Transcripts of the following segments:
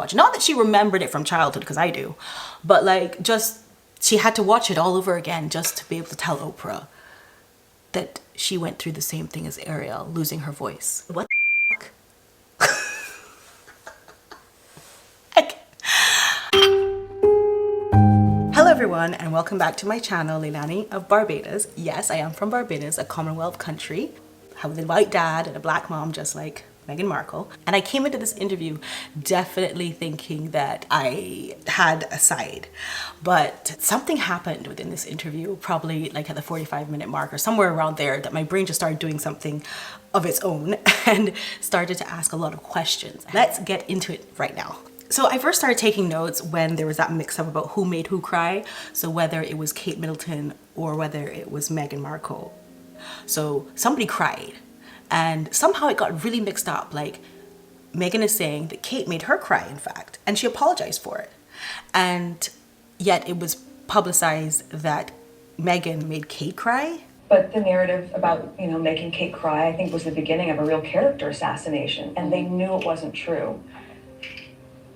Not that she remembered it from childhood, because I do, but like just she had to watch it all over again just to be able to tell Oprah that she went through the same thing as Ariel, losing her voice. What the fuck? Hello everyone, and welcome back to my channel, Leilani of Barbados. Yes, I am from Barbados, a Commonwealth country. I have a white dad and a black mom, just like Meghan Markle. And I came into this interview definitely thinking that I had a side, but something happened within this interview, probably like at the 45-minute mark or somewhere around there, that my brain just started doing something of its own and started to ask a lot of questions. Let's get into it right now. So I first started taking notes when there was that mix-up about who made who cry. So whether it was Kate Middleton or whether it was Meghan Markle. So somebody cried and somehow it got really mixed up. Like Meghan is saying that Kate made her cry, in fact, and she apologized for it. And yet it was publicized that Meghan made Kate cry. But the narrative about, making Kate cry, I think was the beginning of a real character assassination, and they knew it wasn't true.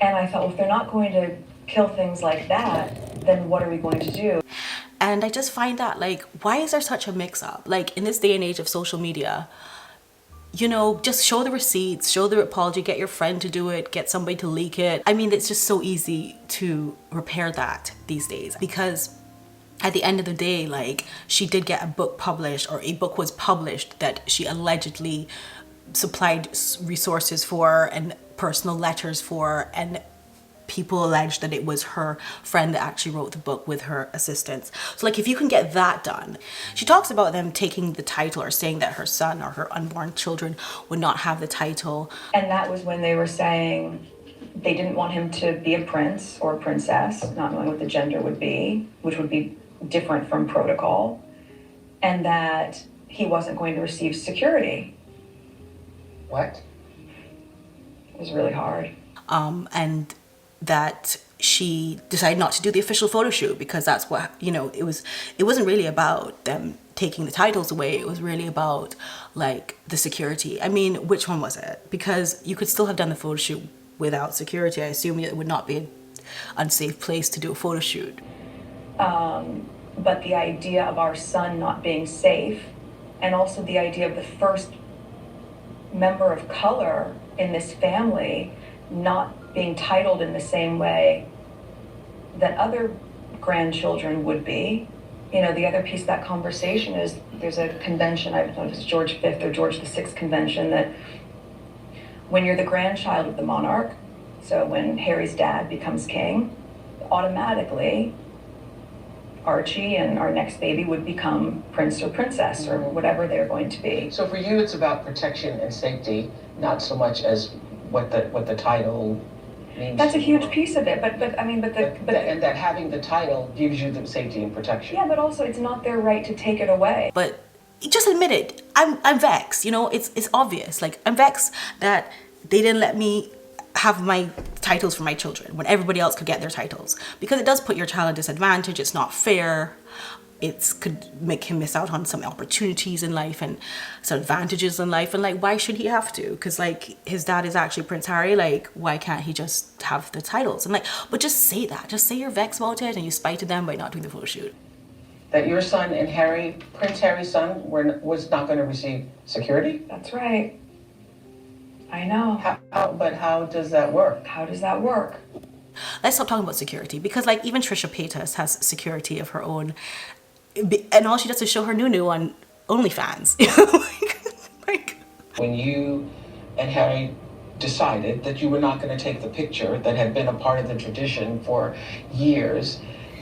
And I thought, well, if they're not going to kill things like that, then what are we going to do? And I just find that, like, why is there such a mix-up? Like, in this day and age of social media, just show the receipts, show the apology, get your friend to do it, get somebody to leak it. I mean, it's just so easy to repair that these days, because at the end of the day, like, she did get a book published, or a book was published that she allegedly supplied resources for and personal letters for, and people alleged that it was her friend that actually wrote the book with her assistance. So like, if you can get that done. She talks about them taking the title, or saying that her son or her unborn children would not have the title. And that was when they were saying they didn't want him to be a prince or a princess, not knowing what the gender would be, which would be different from protocol, and that he wasn't going to receive security. What? It was really hard. And that she decided not to do the official photo shoot because that's what, it wasn't really about them taking the titles away. It was really about like the security. I mean, which one was it? Because you could still have done the photo shoot without security. I assume it would not be an unsafe place to do a photo shoot. But the idea of our son not being safe, and also the idea of the first member of color in this family not being titled in the same way that other grandchildren would be. The other piece of that conversation is there's a convention, I don't know if it's George V or George VI convention, that when you're the grandchild of the monarch, so when Harry's dad becomes king, automatically Archie and our next baby would become prince or princess or whatever they're going to be. So for you, it's about protection and safety, not so much as what the title means. That's a huge piece of it, but and that having the title gives you the safety and protection. Yeah, but also it's not their right to take it away. But just admit it. I'm vexed. It's obvious. Like, I'm vexed that they didn't let me have my titles for my children when everybody else could get their titles, because it does put your child at disadvantage. It's not fair. It could make him miss out on some opportunities in life and some advantages in life. And like, why should he have to? Because like, his dad is actually Prince Harry. Like, why can't he just have the titles? And like, but just say that. Just say you're vexed about it and you spited them by not doing the photo shoot. That your son and Prince Harry's son, was not going to receive security? That's right. I know. But how does that work? How does that work? Let's stop talking about security, because like, even Trisha Paytas has security of her own, and all she does is show her nunu on OnlyFans. like, when you and Harry decided that you were not going to take the picture that had been a part of the tradition for years,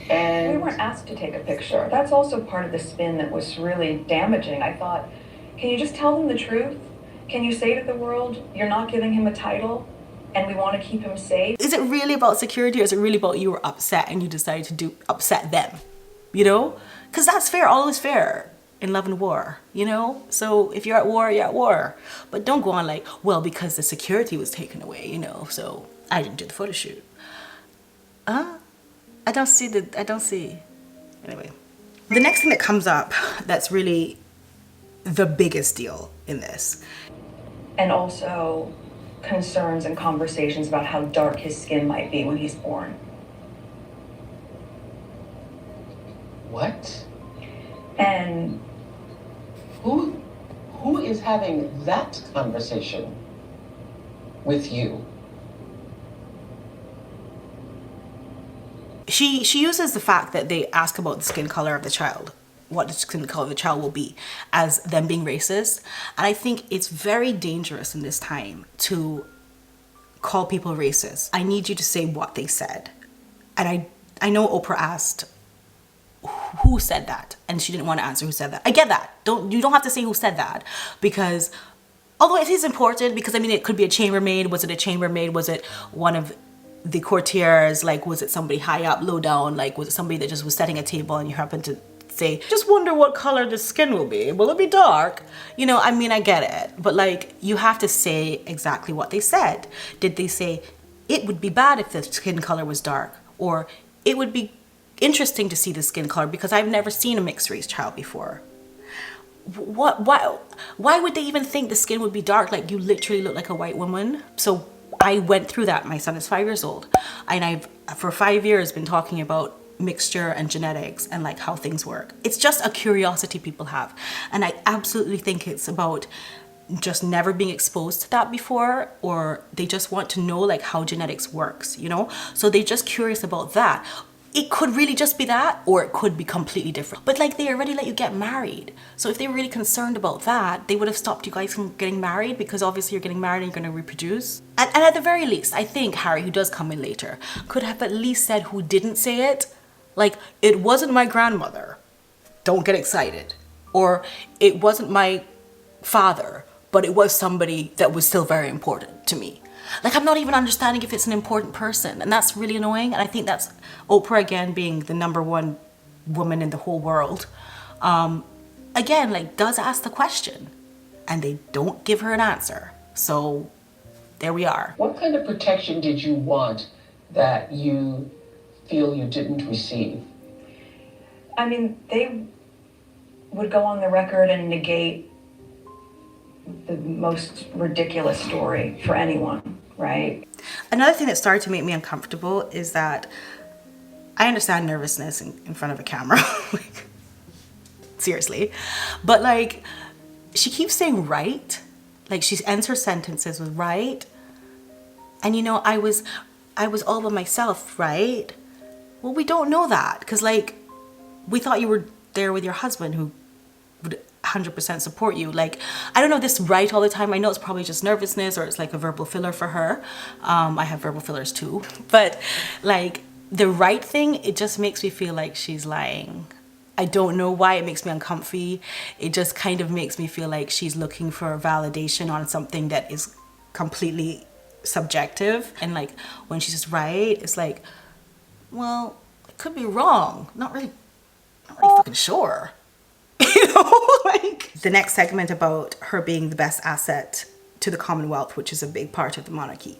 and we weren't asked to take a picture. That's also part of the spin that was really damaging. I thought, can you just tell them the truth? Can you say to the world, you're not giving him a title and we want to keep him safe? Is it really about security, or is it really about you were upset and you decided to upset them? Because that's fair. All is fair in love and war, So if you're at war, you're at war. But don't go on like, well, because the security was taken away, so I didn't do the photo shoot. I don't see. Anyway. The next thing that comes up that's really the biggest deal in this. And also concerns and conversations about how dark his skin might be when he's born. What? And who is having that conversation with you? She uses the fact that they ask about the skin color of the child, what the skin color of the child will be, as them being racist. And I think it's very dangerous in this time to call people racist. I need you to say what they said. And I know Oprah asked who said that, and she didn't want to answer who said that. I get that. You don't have to say who said that, because although it is important, because I mean it could be a chambermaid. Was it a chambermaid? Was it one of the courtiers? Like, was it somebody high up, low down? Like, was it somebody that just was setting a table and you happened to say, just wonder what color the skin will be? Will it be dark? You know, I mean, I get it, but like, you have to say exactly what they said. Did they say it would be bad if the skin color was dark, or it would be interesting to see the skin color because I've never seen a mixed race child before? Why would they even think the skin would be dark? Like, you literally look like a white woman. So I went through that. My son is 5 years old, and I've for 5 years been talking about mixture and genetics and like how things work. It's just a curiosity people have, and I absolutely think it's about just never being exposed to that before, or they just want to know like how genetics works, you know? So they're just curious about that. It could really just be that, or it could be completely different. But like, they already let you get married. So if they were really concerned about that, they would have stopped you guys from getting married, because obviously you're getting married and you're going to reproduce. And at the very least, I think Harry, who does come in later, could have at least said who didn't say it. Like, it wasn't my grandmother. Don't get excited. Or it wasn't my father, but it was somebody that was still very important to me. Like, I'm not even understanding if it's an important person, and that's really annoying. And I think that's Oprah, again, being the #1 woman in the whole world, again, like, does ask the question, and they don't give her an answer. So there we are. What kind of protection did you want that you feel you didn't receive? I mean, they would go on the record and negate the most ridiculous story for anyone, right? Another thing that started to make me uncomfortable is that I understand nervousness in front of a camera, like, seriously, but like, she keeps saying right, like she ends her sentences with right, and you know, I was all by myself, right? Well, we don't know that, because like, we thought you were there with your husband, who would 100% support you. Like, I don't know this right all the time. I know it's probably just nervousness, or it's like a verbal filler for her. I have verbal fillers too, but like, the right thing, it just makes me feel like she's lying. I don't know why it makes me uncomfy. It just kind of makes me feel like she's looking for validation on something that is completely subjective. And like, when she's just right, it's like, well, it could be wrong. Not really fucking sure. You know, like, the next segment about her being the best asset to the Commonwealth, which is a big part of the monarchy.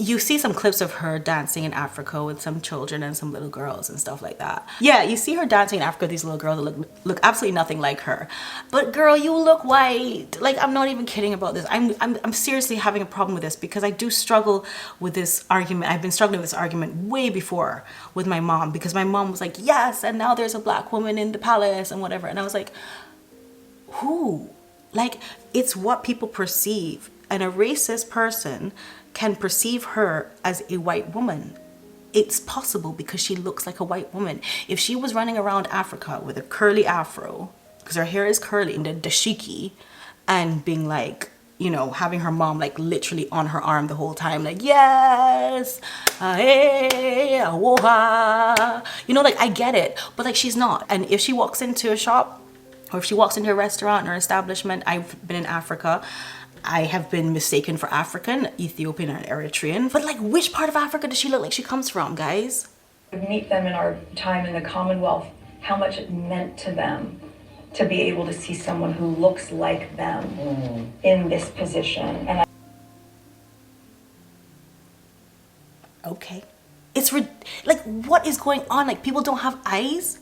You see some clips of her dancing in Africa with some children and some little girls and stuff like that. Yeah, you see her dancing in Africa with these little girls that look absolutely nothing like her. But girl, you look white. Like, I'm not even kidding about this. I'm seriously having a problem with this, because I do struggle with this argument. I've been struggling with this argument way before with my mom, because my mom was like, yes, and now there's a black woman in the palace and whatever. And I was like, who? Like, it's what people perceive. And a racist person can perceive her as a white woman. It's possible because she looks like a white woman. If she was running around Africa with a curly afro, because her hair is curly, and the dashiki, and being like, you know, having her mom like literally on her arm the whole time, like, yes, hey, aloha. You know, like, I get it, but like, she's not. And if she walks into a shop, or if she walks into a restaurant or establishment, I've been in Africa, I have been mistaken for African, Ethiopian, and Eritrean. But like, which part of Africa does she look like she comes from, guys? Meet them in our time in the Commonwealth, how much it meant to them to be able to see someone who looks like them in this position. And okay, it's like, what is going on? Like, people don't have eyes?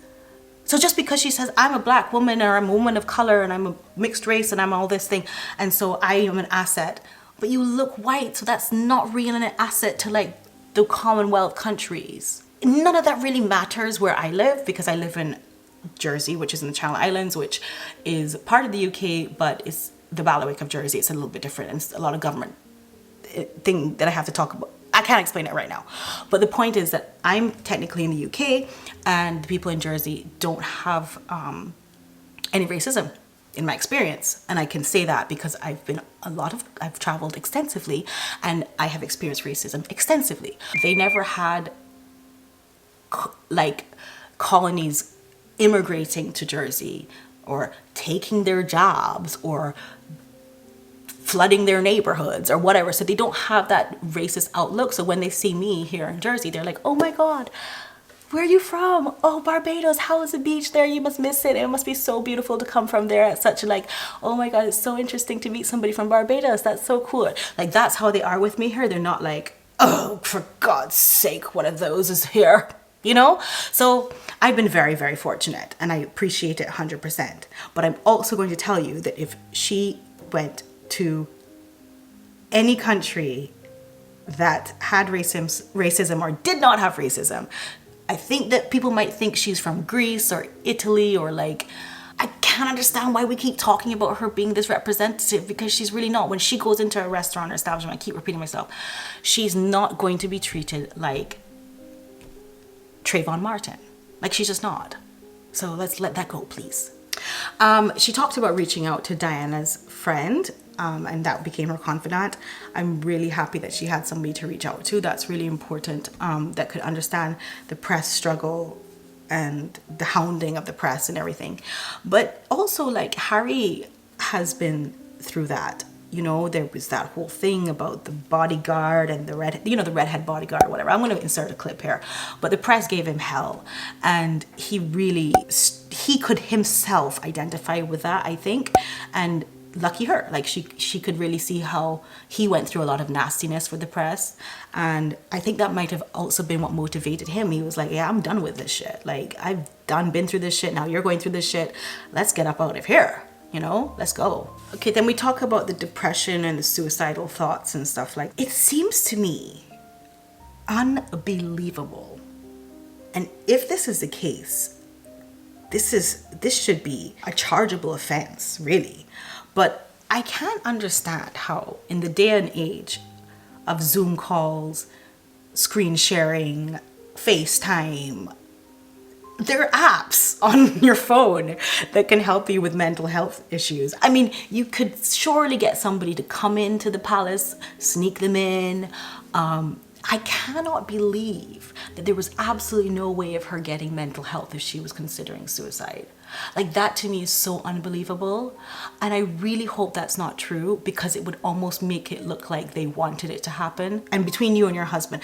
So just because she says, I'm a black woman, or I'm a woman of color, and I'm a mixed race, and I'm all this thing, and so I am an asset, but you look white, so that's not really an asset to like the Commonwealth countries. None of that really matters where I live, because I live in Jersey, which is in the Channel Islands, which is part of the UK, but it's the bailiwick of Jersey. It's a little bit different, and it's a lot of government thing that I have to talk about. I can't explain it right now, but the point is that I'm technically in the UK, and the people in Jersey don't have any racism in my experience, and I can say that because I've traveled extensively, and I have experienced racism extensively. They never had like colonies immigrating to Jersey, or taking their jobs, or flooding their neighborhoods or whatever. So they don't have that racist outlook. So when they see me here in Jersey, they're like, oh my God, where are you from? Oh, Barbados, how is the beach there? You must miss it. It must be so beautiful to come from there. It's such like, oh my God, it's so interesting to meet somebody from Barbados. That's so cool. Like, that's how they are with me here. They're not like, oh, for God's sake, one of those is here, you know? So I've been very, very fortunate, and I appreciate it 100%. But I'm also going to tell you that if she went to any country that had racism or did not have racism, I think that people might think she's from Greece or Italy, or like, I can't understand why we keep talking about her being this representative, because she's really not. When she goes into a restaurant or establishment, I keep repeating myself, she's not going to be treated like Trayvon Martin. Like, she's just not. So let's let that go, please. She talked about reaching out to Diana's friend, and that became her confidant. I'm really happy that she had somebody to reach out to. That's really important, that could understand the press struggle and the hounding of the press and everything. But also, like, Harry has been through that. You know, there was that whole thing about the bodyguard and the redhead bodyguard or whatever. I'm going to insert a clip here. But the press gave him hell, and he could himself identify with that, I think. And lucky her, like, she could really see how he went through a lot of nastiness for the press. And I think that might have also been what motivated him. He was like, yeah, I'm done with this shit. Like, I've been through this shit. Now you're going through this shit. Let's get up out of here. You know, let's go. Okay, then we talk about the depression and the suicidal thoughts and stuff like. It seems to me unbelievable. And if this is the case, this should be a chargeable offense, really. But I can't understand how, in the day and age of Zoom calls, screen sharing, FaceTime, there are apps on your phone that can help you with mental health issues. I mean, you could surely get somebody to come into the palace, sneak them in. I cannot believe that there was absolutely no way of her getting mental health if she was considering suicide. Like, that to me is so unbelievable. And I really hope that's not true, because it would almost make it look like they wanted it to happen. And between you and your husband,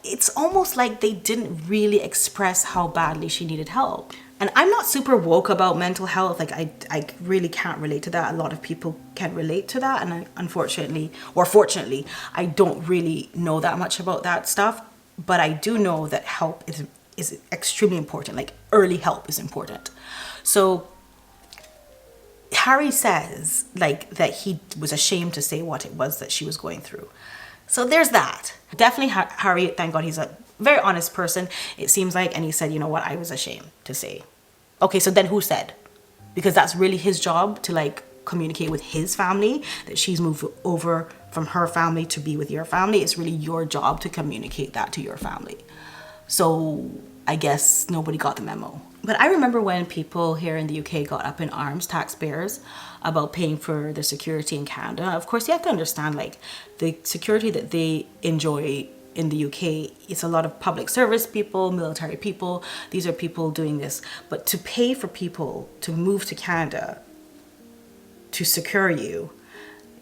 it's almost like they didn't really express how badly she needed help. And I'm not super woke about mental health. Like, I really can't relate to that. A lot of people can relate to that. And unfortunately, or fortunately, I don't really know that much about that stuff. But I do know that help is extremely important. Like, early help is important. So Harry says, like, that he was ashamed to say what it was that she was going through. So there's that. Definitely Harry, thank God, he's a very honest person, it seems like. And he said, you know what, I was ashamed to say. Okay, so then who said? Because that's really his job to, like, communicate with his family that she's moved over from her family to be with your family. It's really your job to communicate that to your family. So I guess nobody got the memo. But I remember when people here in the UK got up in arms, taxpayers, about paying for their security in Canada. Of course, you have to understand, like, the security that they enjoy in the UK, it's a lot of public service people, military people. These are people doing this. But to pay for people to move to Canada to secure you,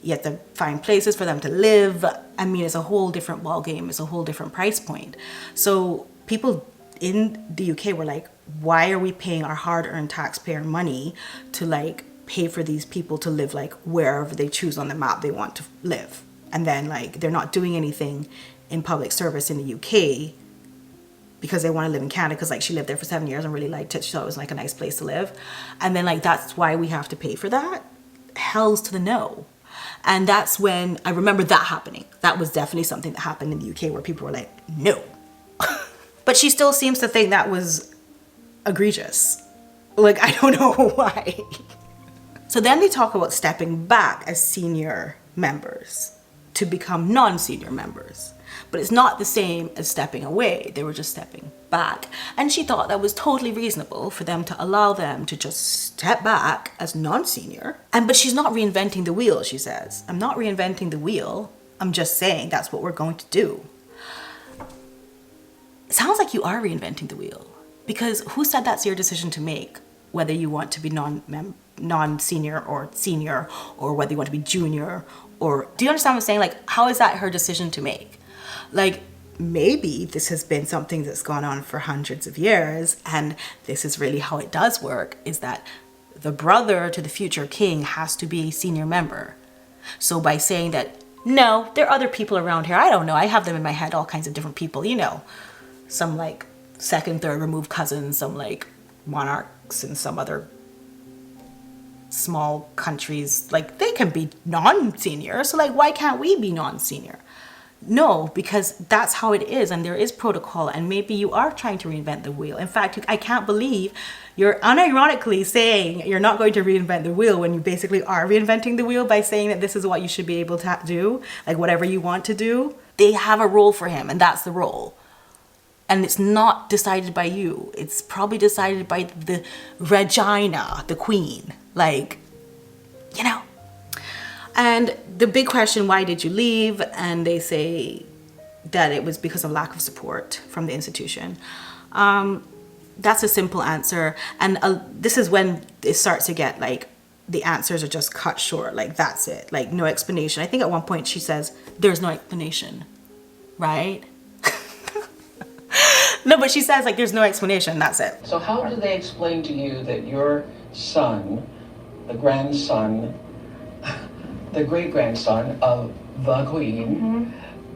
you have to find places for them to live. I mean, it's a whole different ballgame. It's a whole different price point. So people in the UK were like, why are we paying our hard-earned taxpayer money to, like, pay for these people to live, like, wherever they choose on the map they want to live? And then, like, they're not doing anything in public service in the UK because they want to live in Canada because like she lived there for 7 years and really liked it. She thought it was like a nice place to live. And then like, that's why we have to pay for that. Hells to the no. And that's when I remember that happening. That was definitely something that happened in the UK where people were like, no. But she still seems to think that was egregious. Like, I don't know why. So then they talk about stepping back as senior members to become non-senior members. But it's not the same as stepping away. They were just stepping back. And she thought that was totally reasonable for them to allow them to just step back as non-senior. But she's not reinventing the wheel, she says. I'm not reinventing the wheel. I'm just saying that's what we're going to do. It sounds like you are reinventing the wheel. Because who said that's your decision to make? Whether you want to be non-senior or senior, or whether you want to be junior, or do you understand what I'm saying? Like, how is that her decision to make? Like, maybe this has been something that's gone on for hundreds of years, and this is really how it does work, is that the brother to the future king has to be a senior member. So by saying that, no, there are other people around here, I don't know, I have them in my head, all kinds of different people, you know, some like second, third removed cousins, some like monarchs in some other small countries, like they can be non-senior, so like why can't we be non-senior? No, because that's how it is, and there is protocol, and maybe you are trying to reinvent the wheel. In fact, I can't believe you're unironically saying you're not going to reinvent the wheel when you basically are reinventing the wheel by saying that this is what you should be able to do, like whatever you want to do. They have a role for him, and that's the role. And it's not decided by you. It's probably decided by the Regina, the queen, like, you know. And the big question, why did you leave? And they say that it was because of lack of support from the institution. That's a simple answer. And this is when it starts to get like, the answers are just cut short. Like, that's it. Like, no explanation. I think at one point she says, there's no explanation, right? No, but she says like, there's no explanation. That's it. So how do they explain to you that your son, the grandson, the great-grandson of the queen,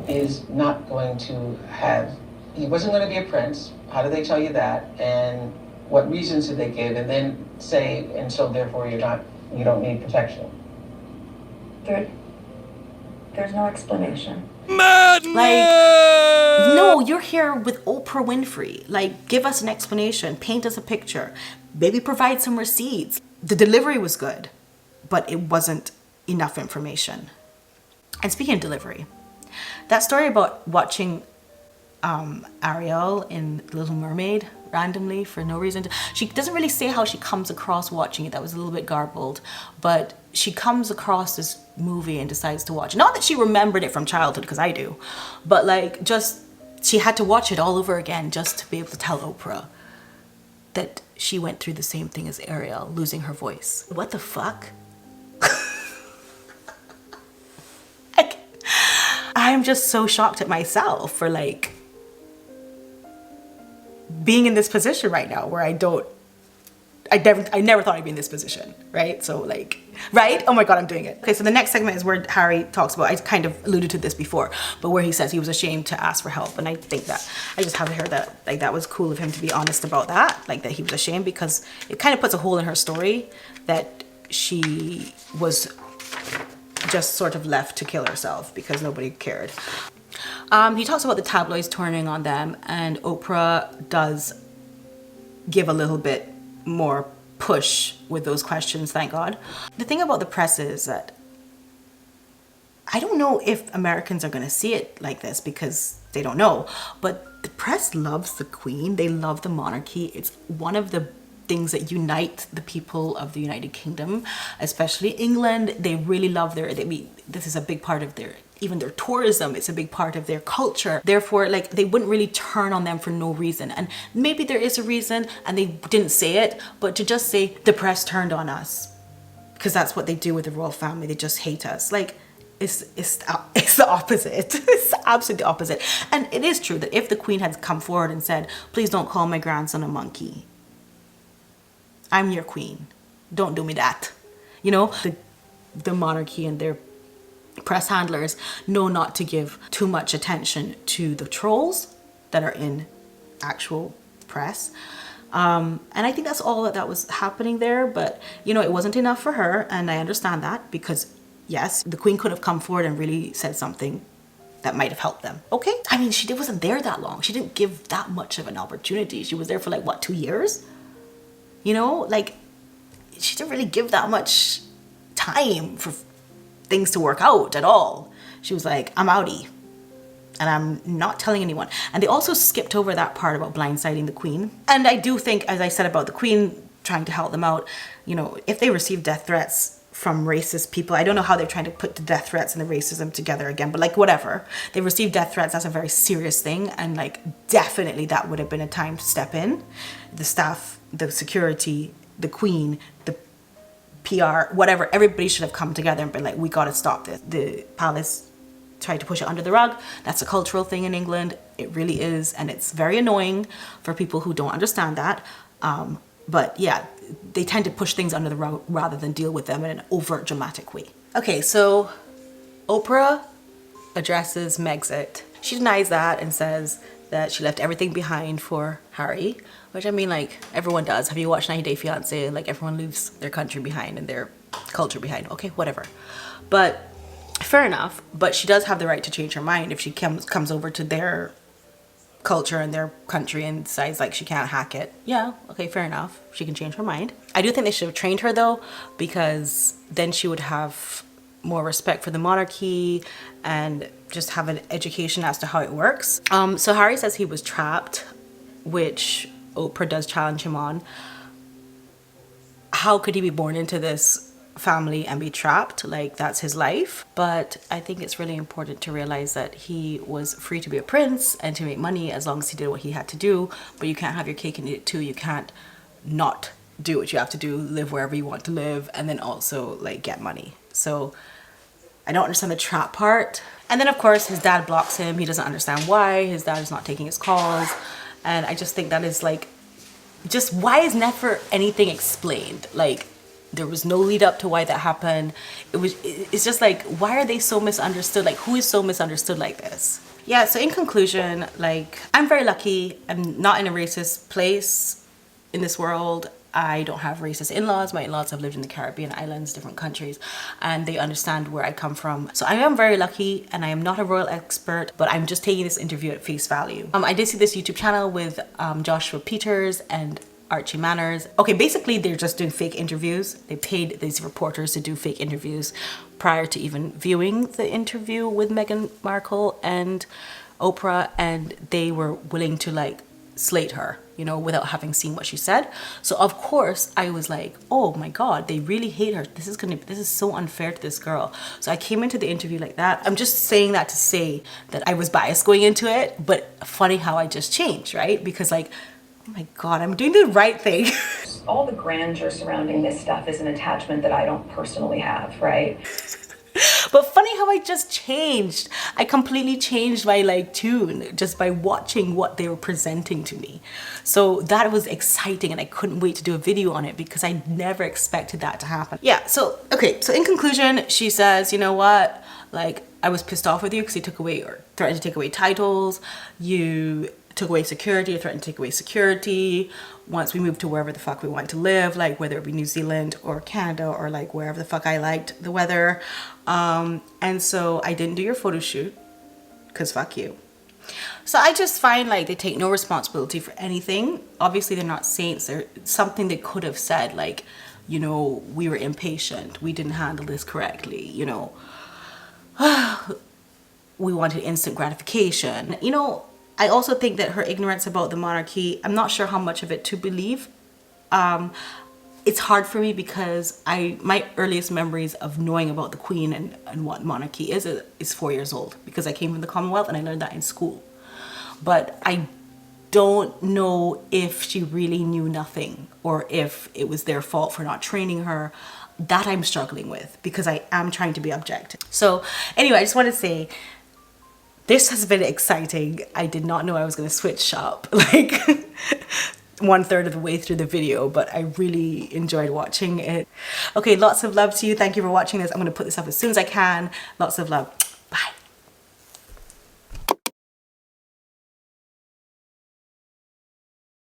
is not going to have, he wasn't going to be a prince? How do they tell you that? And what reasons did they give? And then say, and so therefore you don't need protection. There's no explanation. Like, no, you're here with Oprah Winfrey. Like, give us an explanation, paint us a picture, maybe provide some receipts. The delivery was good, but it wasn't enough information. And speaking of delivery, that story about watching Ariel in Little Mermaid randomly for no reason. She doesn't really say how she comes across watching it. That was a little bit garbled, but she comes across this movie and decides to watch it. Not that she remembered it from childhood, because I do, but like, just she had to watch it all over again just to be able to tell Oprah that she went through the same thing as Ariel, losing her voice. What the fuck? I'm just so shocked at myself for like being in this position right now where I never thought I'd be in this position, right? So like, right? Oh my God, I'm doing it. Okay, so the next segment is where Harry talks about, I kind of alluded to this before, but where he says he was ashamed to ask for help. And I think that, I just haven't heard that, like that was cool of him to be honest about that, like that he was ashamed, because it kind of puts a hole in her story that she was just sort of left to kill herself because nobody cared. He talks about the tabloids turning on them, and Oprah does give a little bit more push with those questions, thank God. The thing about the press is that I don't know if Americans are going to see it like this because they don't know, but the press loves the Queen. They love the monarchy. It's one of the things that unite the people of the United Kingdom, especially England. They really love this is a big part of even their tourism. It's a big part of their culture. Therefore, like, they wouldn't really turn on them for no reason. And maybe there is a reason and they didn't say it, but to just say the press turned on us, because that's what they do with the royal family. They just hate us. Like, it's the opposite. It's absolutely the opposite. And it is true that if the Queen had come forward and said, please don't call my grandson a monkey, I'm your queen, don't do me that. You know, the monarchy and their press handlers know not to give too much attention to the trolls that are in actual press. And I think that's all that was happening there. But, you know, it wasn't enough for her. And I understand that because, yes, the Queen could have come forward and really said something that might have helped them. Okay? I mean, she wasn't there that long. She didn't give that much of an opportunity. She was there for like, what, 2 years? You know, like, she didn't really give that much time for things to work out at all. She was like, I'm outie. And I'm not telling anyone. And they also skipped over that part about blindsiding the Queen. And I do think, as I said about the Queen trying to help them out, you know, if they receive death threats from racist people, I don't know how they're trying to put the death threats and the racism together again, but like whatever. They receive death threats, that's a very serious thing. And like definitely that would have been a time to step in. The staff, the security, the Queen, the PR, whatever, everybody should have come together and been like, we gotta stop this. The palace tried to push it under the rug. That's a cultural thing in England. It really is. And it's very annoying for people who don't understand that. But yeah, they tend to push things under the rug rather than deal with them in an overt dramatic way. Okay, so Oprah addresses Megxit. She denies that and says that she left everything behind for Harry, which I mean, like, everyone does. Have you watched 90 Day Fiancé? Like, everyone leaves their country behind and their culture behind. Okay, whatever. But fair enough, but she does have the right to change her mind if she comes over to their culture and their country and decides like she can't hack it. Yeah, okay, fair enough. She can change her mind. I do think they should have trained her though, because then she would have more respect for the monarchy and just have an education as to how it works. So Harry says he was trapped, which Oprah does challenge him on. How could he be born into this family and be trapped? Like, that's his life. But I think it's really important to realize that he was free to be a prince and to make money as long as he did what he had to do. But you can't have your cake and eat it too. You can't not do what you have to do, live wherever you want to live, and then also like get money. So I don't understand the trap part. And then of course his dad blocks him. He doesn't understand why. His dad is not taking his calls. And I just think that is like, just why is never anything explained? Like, there was no lead up to why that happened. It's just like, why are they so misunderstood? Like, who is so misunderstood like this? Yeah, so in conclusion, like, I'm very lucky. I'm not in a racist place in this world. I don't have racist in-laws. My in-laws have lived in the Caribbean islands, different countries, and they understand where I come from. So I am very lucky, and I am not a royal expert, but I'm just taking this interview at face value. I did see this YouTube channel with Joshua Peters and Archie Manners. Okay, basically they're just doing fake interviews. They paid these reporters to do fake interviews prior to even viewing the interview with Meghan Markle and Oprah, and they were willing to like slate her, you know, without having seen what she said. So of course I was like, oh my god, they really hate her. This is so unfair to this girl. So I came into the interview like that. I'm just saying that to say that I was biased going into it, but funny how I just changed, right? Because like, oh my god, I'm doing the right thing. All the grandeur surrounding this stuff is an attachment that I don't personally have, right? But funny how I just changed. I completely changed my like tune just by watching what they were presenting to me. So that was exciting and I couldn't wait to do a video on it because I never expected that to happen. Yeah, so okay, so in conclusion, she says, you know what? Like, I was pissed off with you because you took away or threatened to take away titles. You took away security, or threatened to take away security. Once we moved to wherever the fuck we want to live, like whether it be New Zealand or Canada or like wherever the fuck I liked the weather. And so I didn't do your photo shoot because fuck you. So I just find like they take no responsibility for anything. Obviously they're not saints. They're something they could have said like, you know, we were impatient. We didn't handle this correctly, you know. We wanted instant gratification. You know, I also think that her ignorance about the monarchy, I'm not sure how much of it to believe. It's hard for me because my earliest memories of knowing about the Queen and what monarchy is 4 years old because I came from the Commonwealth and I learned that in school. But I don't know if she really knew nothing or if it was their fault for not training her. That I'm struggling with because I am trying to be objective. So anyway, I just want to say, this has been exciting. I did not know I was going to switch up like 1/3 of the way through the video, but I really enjoyed watching it. Okay, lots of love to you. Thank you for watching this. I'm going to put this up as soon as I can. Lots of love.